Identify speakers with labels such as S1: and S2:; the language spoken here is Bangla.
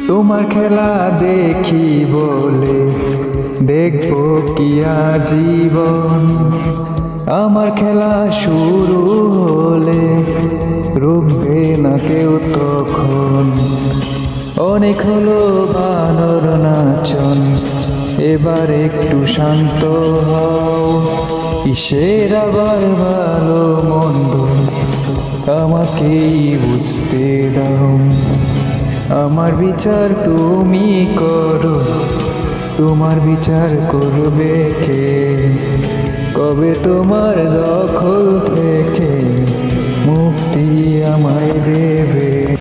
S1: তোমার খেলা দেখি বলে দেখবো কি জীবন। আমার খেলা শুরু হলে রুখবে না কেউ তখন। অনেক হলো বানর নাচন, এবার একটু শান্ত হও। কিসের আবার ভালো মন্দ আমাকেই বুঝতে দাও। আমার বিচার তুমি করো, তোমার বিচার করবে কে? কবে তোমার দখল থেকে মুক্তি আমায় দেবে?